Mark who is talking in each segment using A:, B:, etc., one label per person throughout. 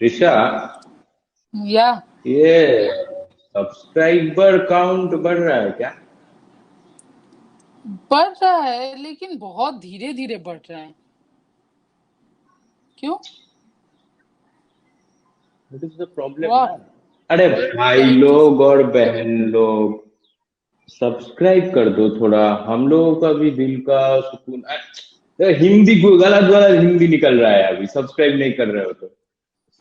A: ऋषा,
B: या
A: ये subscriber count बढ़ रहा है क्या?
B: बढ़ रहा है, लेकिन बहुत धीरे धीरे बढ़ रहा है। क्यों?
A: What is the problem
B: वाह।
A: ना? अरे भाई
B: वही तो।
A: लोग और बहन लोग, सब्सक्राइब कर दो थोड़ा, हम लोगों का भी दिल का सुकून। हिंदी को गलत गलत हिंदी निकल रहा है, अभी सब्सक्राइब नहीं कर रहे हो तो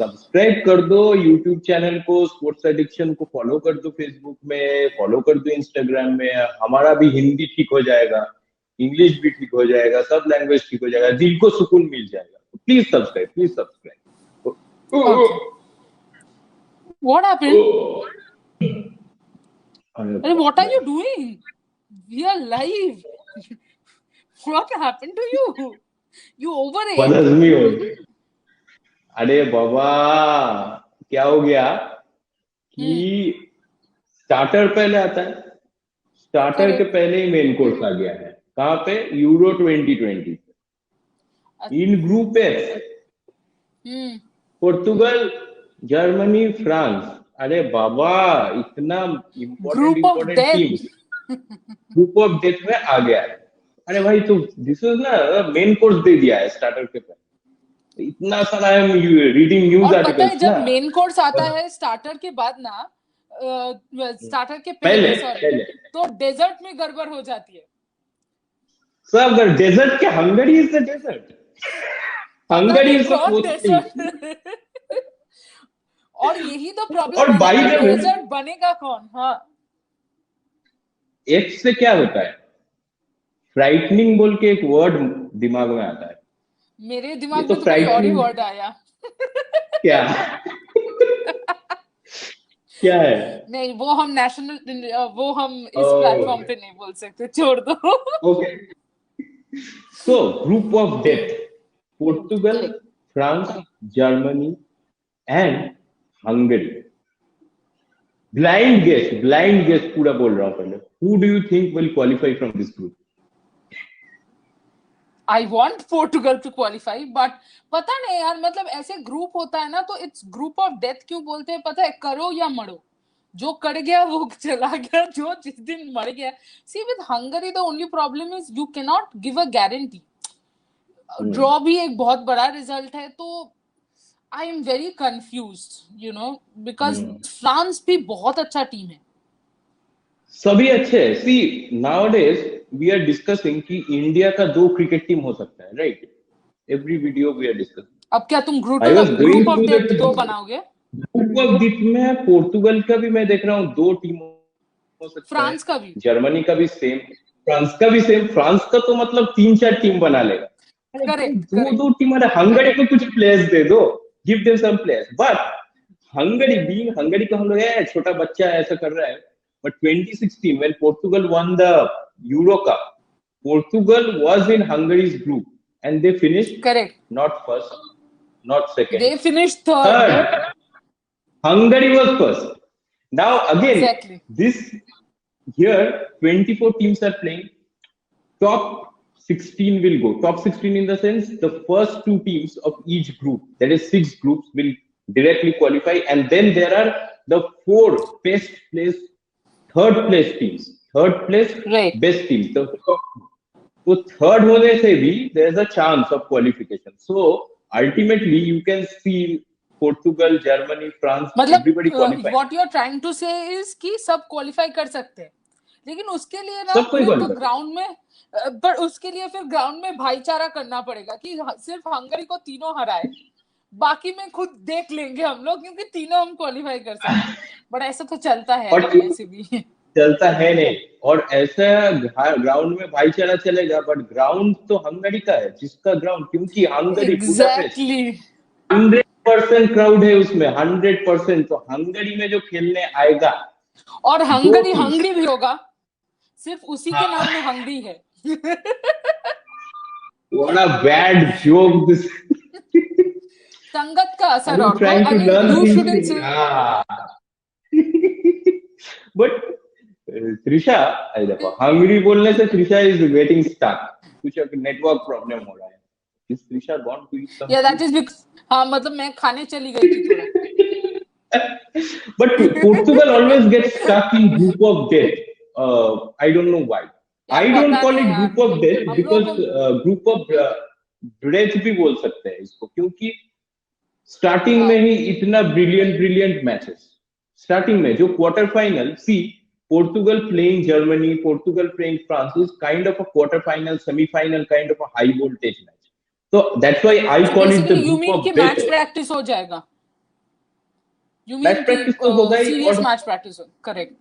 A: सब्सक्राइब कर दो। यूट्यूब चैनल को, स्पोर्ट्स एडिक्शन को फॉलो कर दो, फेसबुक में फॉलो कर दो, इंस्टाग्राम में। हमारा भी हिंदी ठीक हो जाएगा, इंग्लिश भी ठीक हो जाएगा, सब लैंग्वेज ठीक हो जाएगा, दिल को सुकून मिल जाएगा। Please subscribe, please subscribe.
B: Okay. What happened?
A: अरे
B: अरे
A: बाप
B: व्हाट आर
A: रे।
B: You doing? We are live. What happened to you? You overeat?
A: बदहजमी हो। अरे बाबा, क्या हो गया
B: हम्म।
A: कि स्टार्टर पहले आता है, स्टार्टर के
B: करेक्ट।
A: पहले ही मेन कोर्स आ गया है। कहाँ पे? Euro 2020। In group F,
B: hmm.
A: Portugal, Germany, France. अरे बाबा, इतना important
B: group of
A: important team
B: death.
A: Group of death में आ गया है। अरे भाई, तो दिस इज ना मेन कोर्स दे दिया है स्टार्टर के पहले। इतना सारा है रीडिंग न्यूज
B: और पता है
A: आर्टिकल्स
B: जब
A: ना।
B: मेन कोर्स आता है स्टार्टर के बाद ना, स्टार्टर के
A: पहले
B: पहले सॉरी,
A: पहले
B: तो डेजर्ट में गड़बड़ हो जाती है।
A: सब डेजर्ट के, हंगरी इज द डेजर्ट,
B: पता
A: हंगरी
B: नहीं
A: इज द
B: कौन
A: पोस्ट।
B: डेजर्ट। और यही तो प्रॉब्लम
A: और
B: है ना
A: बाई
B: कि
A: द वे,
B: डेजर्ट बनेगा कौन। हाँ।
A: एक से क्या होता है, फ्राइटनिंग बोल के एक वर्ड दिमाग में आता है।
B: मेरे
A: ये
B: दिमाग
A: तो
B: में तो कोई और ही
A: फ्राइटनिंग
B: वर्ड आया।
A: क्या? क्या है?
B: नहीं, वो हम नेशनल, वो हम इस प्लेटफॉर्म
A: ओके,
B: पे नहीं बोल सकते, छोड़ दो।
A: Okay. So group of death, Portugal,
B: correct.
A: France, Germany and Hungary. Blind guess पूरा बोल रहा हूँ पहले। Who do you think will qualify from this group?
B: I want Portugal to qualify, but पता नहीं यार, मतलब ऐसे ग्रुप होता है ना, तो इट्स ग्रुप ऑफ डेथ क्यों बोलते हैं पता है? करो या मरो, जो कर गया वो चला गया, जो जिस दिन मर गया। See with Hungary the only problem is you can not give a guarantee. Draw भी एक बहुत बड़ा रिजल्ट है, तो I am very confuse, because France भी बहुत अच्छा टीम है।
A: सभी अच्छे हैं। See, nowadays we are discussing कि इंडिया का दो क्रिकेट टीम हो सकता है, right? Every video we are discussing.
B: अब क्या तुम
A: I was
B: group
A: going
B: of
A: through the
B: death दो बनाओगे?
A: ग्रुप ऑफ डेथ में पोर्टुगल का भी मैं देख रहा हूँ, दो टीम हो सकता है।
B: फ्रांस का भी।
A: जर्मनी का भी सेम, फ्रांस का भी सेम। फ्रांस का तो मतलब तीन चार टीम बना लेगा। अरे भाई,
B: करेक्ट
A: दो
B: करेक्ट।
A: दो टीम। अरे हंगरी को कुछ प्लेयर्स दे दो, give them some players. But Hungary, being Hungary का हम लोग है छोटा बच्चा है, ऐसा कर रहा है। But 2016 when Portugal won the Euro Cup, Portugal was in Hungary's group and they finished
B: correct.
A: not first, not second,
B: they finish third.
A: third. Hungary was first. Now again,
B: exactly.
A: this here 24 teams are playing. Top 16 will go. Top 16 in the sense the first two teams of each group, that is six groups, will directly qualify, and then there are the four best place, third place teams, third place
B: right.
A: best teams. तो third होने से भी there is a chance of qualification. So ultimately you can see Portugal, Germany, France, everybody
B: मतलब
A: qualify.
B: What you are trying to say is कि सब qualify कर सकते हैं, लेकिन उसके लिए ना
A: सब कोई
B: फिर तो
A: क्वालिफाई।
B: ग्राउंड में, पर उसके लिए फिर ग्राउंड में भाईचारा करना पड़ेगा कि सिर्फ हंगरी को तीनों हराए, बाकी में खुद देख लेंगे हम लोग, क्योंकि तीनों हम क्वालिफाई कर सकते हैं। बट ऐसा तो चलता है
A: और
B: नहीं वैसे भी।
A: चलता है नहीं। और ऐसा ग्राउंड में भाईचारा चलेगा, बट ग्राउंड तो हंगरी का है, जिसका ग्राउंड, क्योंकि हंगरी बुडापेस्ट
B: एग्जैक्टली।
A: 100% क्राउड है उसमें, 100%। तो हंगरी में जो खेलने आएगा
B: और
A: दो
B: हंगरी
A: टीम्स।
B: हंगरी भी होगा, सिर्फ उसी के नाम
A: हाँ,
B: में हंगरी है।
A: what a bad joke this.
B: संगत का
A: Are
B: असर,
A: you
B: और वो
A: trying to
B: again
A: learn
B: you shouldn't
A: something?
B: से।
A: बट त्रिशा, अरे देखो, हंगरी बोलने से त्रिशा इज गेटिंग स्टक, कुछ नेटवर्क प्रॉब्लम हो रहा है। Is Trisha gone to eat some
B: Yeah, that
A: food?
B: is because हाँ मतलब मैं खाने चली गई थी थोड़ा.
A: But Portugal always gets stuck in group of death. I don't know why.
B: यार
A: I don't
B: पता
A: call
B: नहीं
A: it
B: यार
A: group of death
B: हम
A: because
B: लोग को
A: group of death भी बोल सकते हैं इसको, क्योंकि स्टार्टिंग में
B: हाँ
A: ही इतना ब्रिलियंट मैचेस. स्टार्टिंग में जो quarter final, C Portugal playing Germany, Portugal playing France is kind of a quarter final, semi-final kind of a high voltage match. So that's why I
B: so
A: call it the
B: basically you
A: group
B: mean
A: of
B: कि
A: death.
B: Match practice हो जाएगा. You
A: match
B: mean कि
A: practice तो होगा ही,
B: serious
A: और
B: match practice हो. Correct.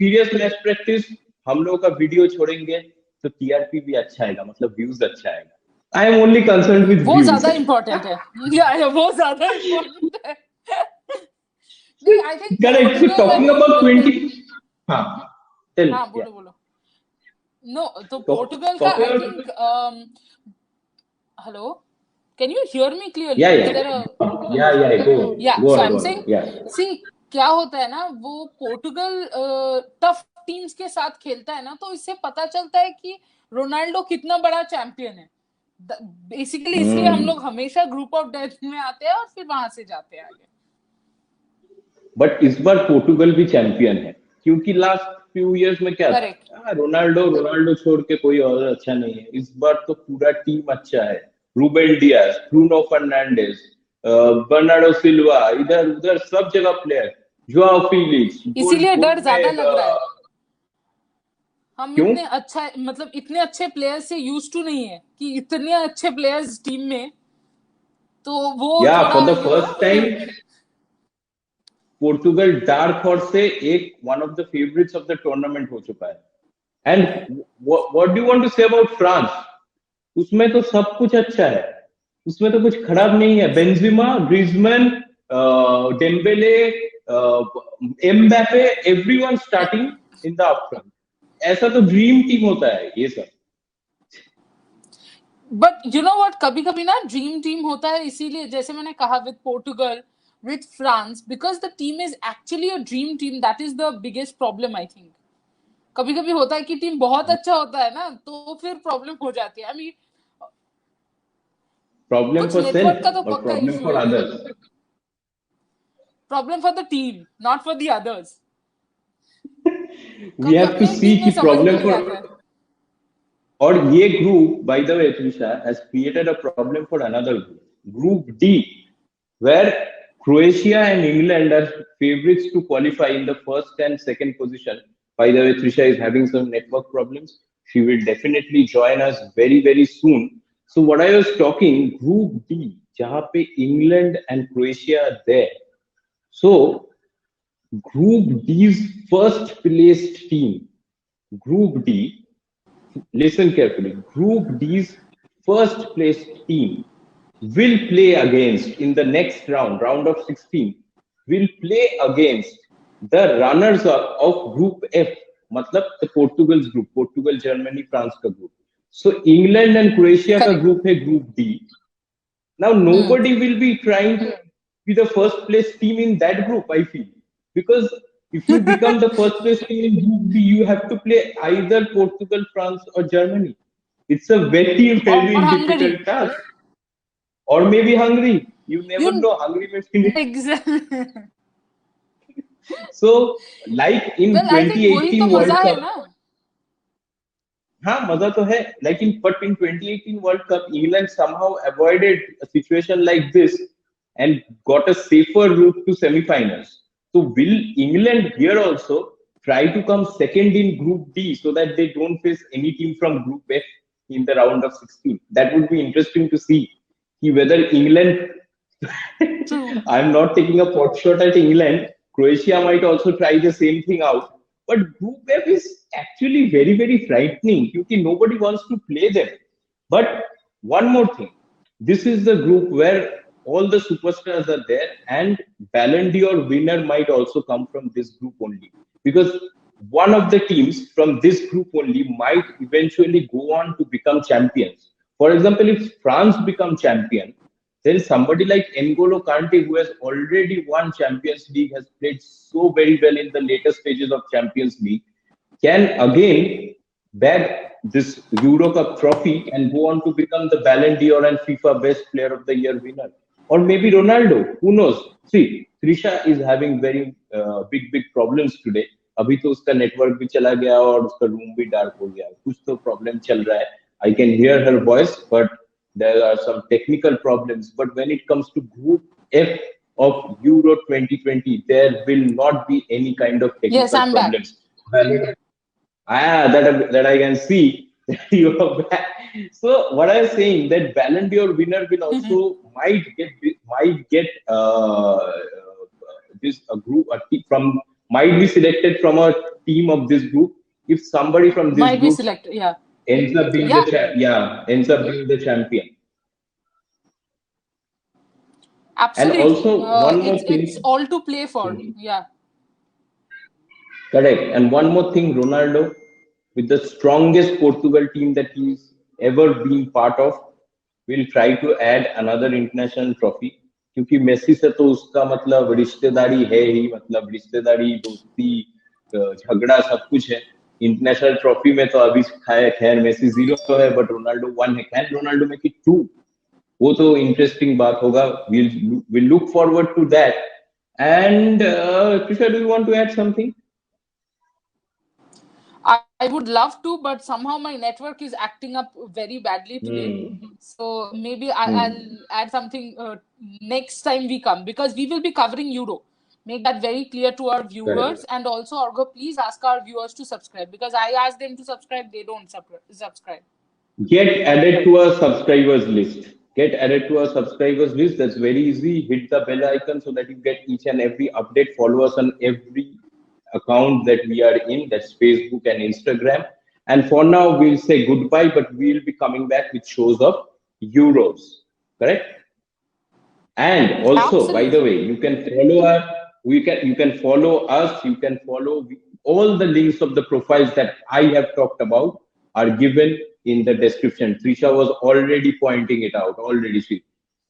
A: Serious match practice हम लोग का वीडियो छोड़ेंगे तो टीआरपी भी अच्छा आएगा, मतलब व्यूज अच्छा आएगा. I am only concern with
B: वो
A: व्यूज.
B: ज्यादा इम्पोर्टेंट है. या वो ज्यादा इम्पोर्टेंट है. नहीं I think
A: correct. So
B: Portugal I
A: talking
B: think
A: about 20. हाँ, टेल.
B: हाँ
A: या,
B: बोलो बोलो. नो तो पोर्टुगल का
A: talking
B: I
A: about.
B: Think hello can you hear me clearly.
A: Yeah
B: is there
A: yeah go
B: yeah
A: go
B: so
A: on
B: I am
A: go on.
B: Saying
A: yeah,
B: see क्या होता है ना वो पोर्टुगल टफ टीम्स के साथ खेलता है ना तो इससे पता चलता है कि रोनाल्डो कितना बड़ा चैंपियन है. बेसिकली इसलिए हम लोग हमेशा ग्रुप ऑफ डेथ में आते हैं और फिर वहां से जाते हैं आगे.
A: बट इस बार पोर्टुगल भी चैंपियन है, क्योंकि लास्ट फ्यू इयर्स में क्या
B: करेक्ट.
A: था, रोनाल्डो छोड़ के कोई और अच्छा नहीं है. इस बार तो पूरा टीम अच्छा है. Ruben Dias, Bruno Fernandes, Bernardo Silva, इधर उधर सब जगह प्लेयर. जोआओ फीलिक्स
B: इसीलिए
A: गोल
B: डर ज्यादा
A: में.
B: लग रहा है. हम
A: क्यों?
B: इतने अच्छा मतलब इतने अच्छे प्लेयर्स से यूज टू नहीं है कि इतने अच्छे प्लेयर्स टीम में तो वो
A: या
B: थोड़ा
A: for the first time Portugal dark horse से एक one of the favourites of the tournament हो चुका है. And what do you want to say about France? उसमें तो सब कुछ अच्छा है, उसमें तो कुछ खराब नहीं है. Benzema, Griezmann, Dembélé, Mbappe, everyone starting in the upfront. ऐसा तो ड्रीम टीम होता है ये सब.
B: बट यू नो व्हाट कभी कभी ना ड्रीम टीम होता है इसीलिए जैसे मैंने कहा with Portugal with France because the team is actually a dream team. That is the biggest problem I think. कभी कभी होता है कि टीम बहुत अच्छा होता है ना तो फिर प्रॉब्लम हो जाती है. आई मीन
A: प्रॉब्लम
B: कुछ
A: फॉर
B: नेटवर्क का तो
A: सेल्फ और
B: पक्का
A: प्रॉब्लम
B: इशू
A: फॉर
B: है.
A: Others.
B: Problem for the team not for the others.
A: We
B: कभी
A: हैव टू
B: अपने
A: सी
B: टीम में
A: कि
B: समझ में
A: प्रॉब्लम
B: नहीं
A: फॉर.
B: आता है.
A: और ये group, by the way Trisha, has created a problem for another group, group D, where Croatia and England are favorites to qualify in the first and second position. By the way, Trisha is having some network problems. She will definitely join us very, very soon. So what I was talking, Group D, जहाँ पे England and Croatia are there. So Group D's first placed team, Group D, listen carefully, Group D's first placed team will play against in the next round of 16, will play against the runners up of Group F, मतलब the Portugal's group, Portugal, Germany, France का group. So England and Croatia का
B: correct.
A: group है Group D. Now nobody will be trying to be the first place team in that group, I feel, because if you become the first place team in Group D, you have to play either Portugal, France, or Germany. It's a very,
B: और
A: very
B: Hungary.
A: difficult task. Or maybe Hungary. You never
B: You
A: know. Hungary may finish.
B: exactly.
A: So, like in
B: Well, I think वही तो
A: 2018 World
B: मजा है
A: Cup,
B: ना.
A: हाँ मजा तो है. Like but in 2018 World Cup, England somehow avoided a situation like this and got a safer route to semi-finals. So, will England here also try to come second in Group D so that they don't face any team from Group F in the round of 16? That would be interesting to see. Whether England,
B: True.
A: I'm not taking a pot shot at England. Croatia might also try the same thing out. But Group F is actually very, very frightening because nobody wants to play them. But one more thing, this is the group where all the superstars are there, and Ballon d'Or winner might also come from this group only. Because one of the teams from this group only might eventually go on to become champions. For example, if France become champion, then somebody like N'Golo Kante, who has already won Champions League, has played so very well in the later stages of Champions League, can again bag this Euro Cup trophy and go on to become the Ballon d'Or and FIFA Best Player of the Year winner. Or maybe Ronaldo, who knows? See, Trisha is having very big problems today. अभी तो उसका network भी चला गया और उसका room भी dark हो गया, कुछ तो प्रॉब्लम चल रहा है. I can hear her voice, but there are some technical problems. But when it comes to Group F of Euro 2020, there will not be any kind of
B: Yes,
A: technical
B: I'm back.
A: problems. That I can see you are back. So what I am saying, that Ballon d'Or winner will also might get this a group from might be selected from a team of this group if somebody from this
B: Might be
A: group
B: selected. Yeah.
A: ends up being ends up being the champion.
B: Absolutely.
A: And also one more thing.
B: It's all to play for. Yeah.
A: Correct. And one more thing, Ronaldo, with the strongest Portugal team that he's ever been part of, will try to add another international trophy. क्योंकि Messi से तो उसका मतलब रिश्तेदारी है ही, मतलब रिश्तेदारी, दोस्ती, झगड़ा सब कुछ है. इंटरनेशनल ट्रॉफी में तो अभी खैर मेसी 0 है, बट रोनाल्डो 1 है. Can Ronaldo make it 2? वो तो इंटरेस्टिंग बात होगा. We'll look forward to that. And Trisha, do you want to add something?
B: I would love to, but somehow my network is acting up very badly today. So maybe I'll add something next time we come, because we will be covering Euro. Make that very clear to our viewers.
A: Correct.
B: And also, Orgo, please ask our viewers to subscribe, because I ask them to subscribe, they don't subscribe.
A: Get added to our subscribers list. Get added to our subscribers list. That's very easy. Hit the bell icon so that you get each and every update. Follow us on every account that we are in. That's Facebook and Instagram. And for now, we'll say goodbye, but we'll be coming back with shows of Euros. Correct? And also, by the way, you can follow us. You can follow us. You can follow all the links of the profiles that I have talked about are given in the description. Trisha was already pointing it out.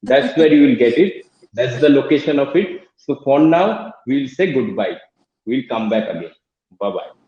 A: That's where you will get it. That's the location of it. So for now, we'll say goodbye. We'll come back again. Bye bye.